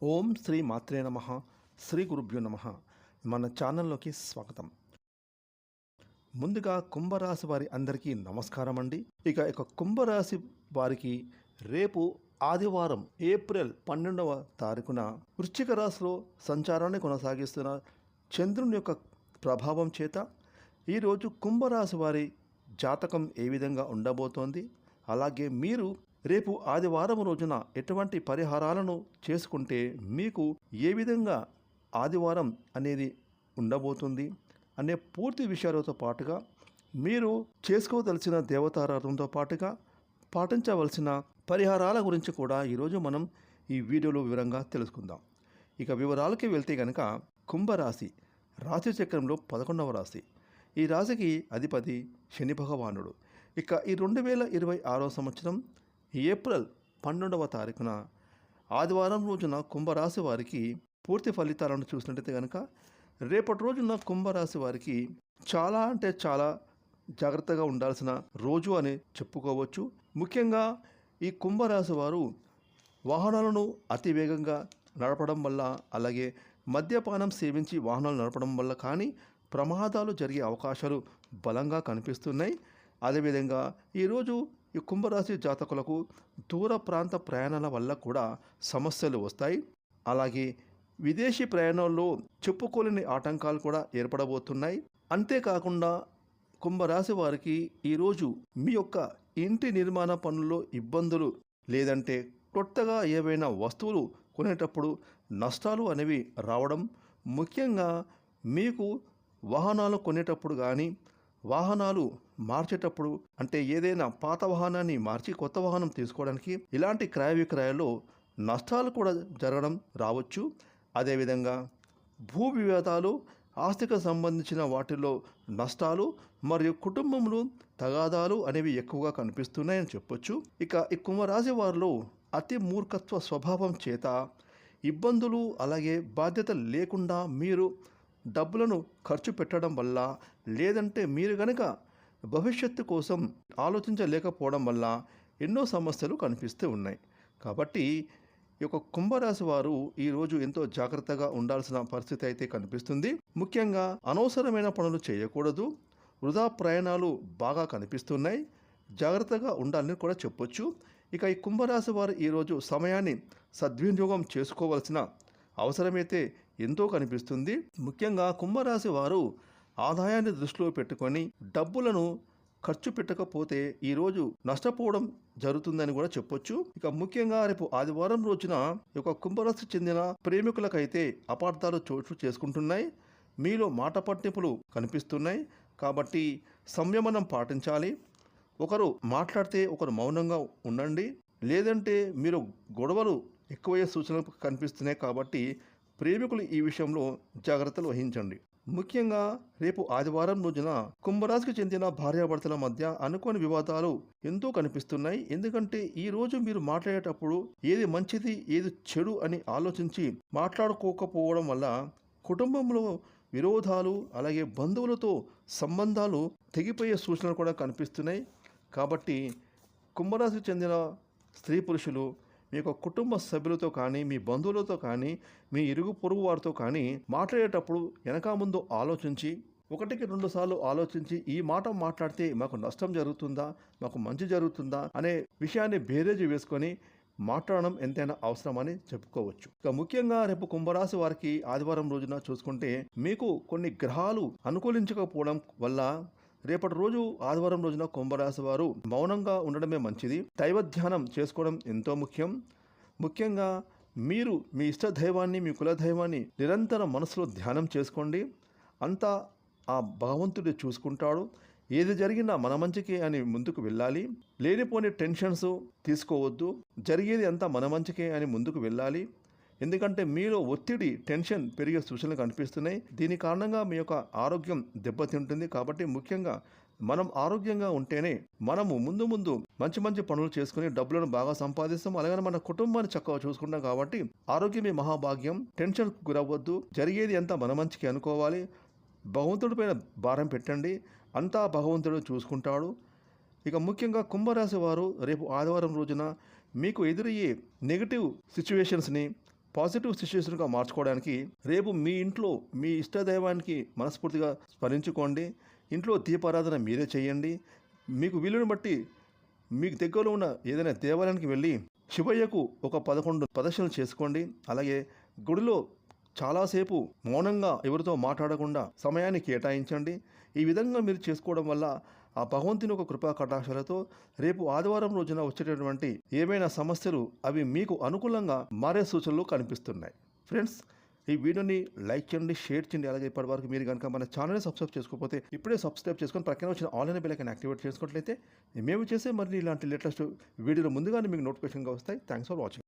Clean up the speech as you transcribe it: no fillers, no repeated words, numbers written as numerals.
ఓం శ్రీ మాత్రే నమ. శ్రీ గురుభ్యో నమ. మన ఛానల్లోకి స్వాగతం. ముందుగా కుంభరాశి వారి అందరికీ నమస్కారం అండి. ఇక కుంభరాశి వారికి రేపు ఆదివారం ఏప్రిల్ 12వ తారీఖున వృశ్చిక రాశిలో సంచారాన్ని కొనసాగిస్తున్న చంద్రుని యొక్క ప్రభావం చేత ఈరోజు కుంభరాశి వారి జాతకం ఏ విధంగా ఉండబోతోంది, అలాగే మీరు రేపు ఆదివారం రోజున ఎటువంటి పరిహారాలను చేసుకుంటే మీకు ఏ విధంగా ఆదివారం అనేది ఉండబోతుంది అనే పూర్తి విషయాలతో పాటుగా మీరు చేసుకోదలిచిన దేవతారాధనతో పాటుగా పాటించవలసిన పరిహారాల గురించి కూడా ఈరోజు మనం ఈ వీడియోలో వివరంగా తెలుసుకుందాం. ఇక వివరాలకి వెళ్తే కనుక కుంభరాశి రాశి చక్రంలో 11వ రాశి. ఈ రాశికి అధిపతి శని భగవానుడు. ఇక ఈ 2026 సంవత్సరం ఏప్రిల్ 12వ తారీఖున ఆదివారం రోజున కుంభరాశి వారికి పూర్తి ఫలితాలను చూసినట్టయితే కనుక రేపటి రోజున కుంభరాశి వారికి చాలా అంటే చాలా జాగ్రత్తగా ఉండాల్సిన రోజు అని చెప్పుకోవచ్చు. ముఖ్యంగా ఈ కుంభరాశి వారు వాహనాలను అతి వేగంగా నడపడం వల్ల, అలాగే మద్యపానం సేవించి వాహనాలు నడపడం వల్ల కానీ ప్రమాదాలు జరిగే అవకాశాలు బలంగా కనిపిస్తున్నాయి. అదేవిధంగా ఈరోజు ఈ కుంభరాశి జాతకులకు దూర ప్రాంత ప్రయాణాల వల్ల కూడా సమస్యలు వస్తాయి. అలాగే విదేశీ ప్రయాణాల్లో చెప్పుకోలేని ఆటంకాలు కూడా ఏర్పడబోతున్నాయి. అంతేకాకుండా కుంభరాశి వారికి ఈరోజు మీ యొక్క ఇంటి నిర్మాణ పనుల్లో ఇబ్బందులు, లేదంటే కొత్తగా ఏవైనా వస్తువులు కొనేటప్పుడు నష్టాలు అనేవి రావడం, ముఖ్యంగా మీకు వాహనాలు కొనేటప్పుడు కానీ వాహనాలు మార్చేటప్పుడు, అంటే ఏదైనా పాత వాహనాన్ని మార్చి కొత్త వాహనం తీసుకోవడానికి ఇలాంటి క్రయ విక్రయాల్లో నష్టాలు కూడా జరగడం రావచ్చు. అదేవిధంగా భూ వివాదాలు, ఆస్తికి సంబంధించిన వాటిల్లో నష్టాలు మరియు కుటుంబంలో తగాదాలు అనేవి ఎక్కువగా కనిపిస్తున్నాయని చెప్పొచ్చు. ఇక ఈ కుంభరాశి వారిలో అతి మూర్ఖత్వ స్వభావం చేత ఇబ్బందులు, అలాగే బాధ్యత లేకుండా మీరు డబ్బులను ఖర్చు పెట్టడం వల్ల, లేదంటే మీరు గనక భవిష్యత్తు కోసం ఆలోచించలేకపోవడం వల్ల ఎన్నో సమస్యలు కనిపిస్తూ ఉన్నాయి. కాబట్టి ఈ యొక్క కుంభరాశి వారు ఈరోజు ఎంతో జాగ్రత్తగా ఉండాల్సిన పరిస్థితి అయితే కనిపిస్తుంది. ముఖ్యంగా అనవసరమైన పనులు చేయకూడదు. వృధా ప్రయాణాలు బాగా కనిపిస్తున్నాయి. జాగ్రత్తగా ఉండాలని కూడా చెప్పొచ్చు. ఇక ఈ కుంభరాశి వారు ఈరోజు సమయాన్ని సద్వినియోగం చేసుకోవాల్సిన అవసరమైతే ఎంతో కనిపిస్తుంది. ముఖ్యంగా కుంభరాశి వారు ఆదాయాన్ని దృష్టిలో పెట్టుకొని డబ్బులను ఖర్చు పెట్టకపోతే ఈరోజు నష్టపోవడం జరుగుతుందని కూడా చెప్పొచ్చు. ఇక ముఖ్యంగా రేపు ఆదివారం రోజున ఈ యొక్క కుంభరాశికి చెందిన ప్రేమికులకైతే అపార్థాలు చోటు చేసుకుంటున్నాయి. మీలో మాట పట్టింపులు కనిపిస్తున్నాయి. కాబట్టి సంయమనం పాటించాలి. ఒకరు మాట్లాడితే ఒకరు మౌనంగా ఉండండి, లేదంటే మీరు గొడవలు ఎక్కువయ్యే సూచనలు కనిపిస్తున్నాయి. కాబట్టి ప్రేమికులు ఈ విషయంలో జాగ్రత్తలు వహించండి. ముఖ్యంగా రేపు ఆదివారం రోజున కుంభరాశికి చెందిన భార్యాభర్తల మధ్య అనుకోని వివాదాలు ఎంతో కనిపిస్తున్నాయి. ఎందుకంటే ఈ రోజు మీరు మాట్లాడేటప్పుడు ఏది మంచిది ఏది చెడు అని ఆలోచించి మాట్లాడుకోకపోవడం వల్ల కుటుంబంలో విరోధాలు, అలాగే బంధువులతో సంబంధాలు తెగిపోయే సూచనలు కూడా కనిపిస్తున్నాయి. కాబట్టి కుంభరాశికి చెందిన స్త్రీ పురుషులు మీ యొక్క కుటుంబ సభ్యులతో కానీ, మీ బంధువులతో కానీ, మీ ఇరుగు పొరుగు వారితో కానీ మాట్లాడేటప్పుడు వెనక ముందు ఆలోచించి, ఒకటికి 2 సార్లు ఆలోచించి ఈ మాట మాట్లాడితే మాకు నష్టం జరుగుతుందా, మాకు మంచి జరుగుతుందా అనే విషయాన్ని బేరేజీ వేసుకొని మాట్లాడడం ఎంతైనా అవసరమని చెప్పుకోవచ్చు. ఇక ముఖ్యంగా రేపు కుంభరాశి వారికి ఆదివారం రోజున చూసుకుంటే మీకు కొన్ని గ్రహాలు అనుకూలించకపోవడం వల్ల రేపటి రోజు ఆదివారం రోజున కుంభరాశి వారు మౌనంగా ఉండడమే మంచిది. దైవ ధ్యానం చేసుకోవడం ఎంతో ముఖ్యం. ముఖ్యంగా మీరు మీ ఇష్ట దైవాన్ని, మీ కుల దైవాన్ని నిరంతరం మనసులో ధ్యానం చేసుకోండి. అంతా ఆ భగవంతుడు చూసుకుంటాడు. ఏది జరిగినా మన మంచికే అని ముందుకు వెళ్ళాలి. లేనిపోని టెన్షన్స్ తీసుకోవద్దు. జరిగేది అంతా మన మంచికే అని ముందుకు వెళ్ళాలి. ఎందుకంటే మీలో ఒత్తిడి, టెన్షన్ పెరిగే సూచనలు కనిపిస్తున్నాయి. దీని కారణంగా మీ యొక్క ఆరోగ్యం దెబ్బతింటుంది. కాబట్టి ముఖ్యంగా మనం ఆరోగ్యంగా ఉంటేనే మనము ముందు మంచి మంచి పనులు చేసుకుని డబ్బులను బాగా సంపాదిస్తాం. అలాగే మన కుటుంబాన్ని చక్కగా చూసుకుంటాం. కాబట్టి ఆరోగ్యమే మహాభాగ్యం. టెన్షన్కు గురవ్వద్దు. జరిగేది అంతా మన మంచికి అనుకోవాలి. భగవంతుడి పైన భారం పెట్టండి. అంతా భగవంతుడు చూసుకుంటాడు. ఇక ముఖ్యంగా కుంభరాశి వారు రేపు ఆదివారం రోజున మీకు ఎదురయ్యే నెగిటివ్ సిచ్యువేషన్స్ని పాజిటివ్ సిచ్యుయేషన్గా మార్చుకోవడానికి రేపు మీ ఇంట్లో మీ ఇష్టదైవానికి మనస్ఫూర్తిగా స్మరించుకోండి. ఇంట్లో దీపారాధన మీరే చేయండి. మీకు వీలుని బట్టి మీకు దగ్గరలో ఉన్న ఏదైనా దేవాలయానికి వెళ్ళి శివయ్యకు ఒక 11 ప్రదక్షిణలు చేసుకోండి. అలాగే గుడిలో చాలాసేపు మౌనంగా ఎవరితో మాట్లాడకుండా సమయాన్ని కేటాయించండి. ఈ విధంగా మీరు చేసుకోవడం వల్ల ఆ భగవంతుని ఒక కృపా కటాక్షాలతో రేపు ఆదివారం రోజున వచ్చేటటువంటి ఏమైనా సమస్యలు అవి మీకు అనుకూలంగా మారే సూచనలు కనిపిస్తున్నాయి. ఫ్రెండ్స్, ఈ వీడియోని లైక్ చేయండి, షేర్ చేయండి. అలాగే ఇప్పటివరకు మీరు కనుక మన ఛానల్ని సబ్స్క్రైబ్ చేసుకోకపోతే ఇప్పుడే సబ్స్క్రైబ్ చేసుకొని ప్రక్కన వచ్చిన ఆన్లైన్ బెల్ ఐకాన్ యాక్టివేట్ చేసుకున్నట్లయితే మేము చేసే మరి ఇలాంటి లేటెస్ట్ వీడియోలు ముందుగానే మీకు నోటిఫికేషన్గా వస్తాయి. Thanks for watching.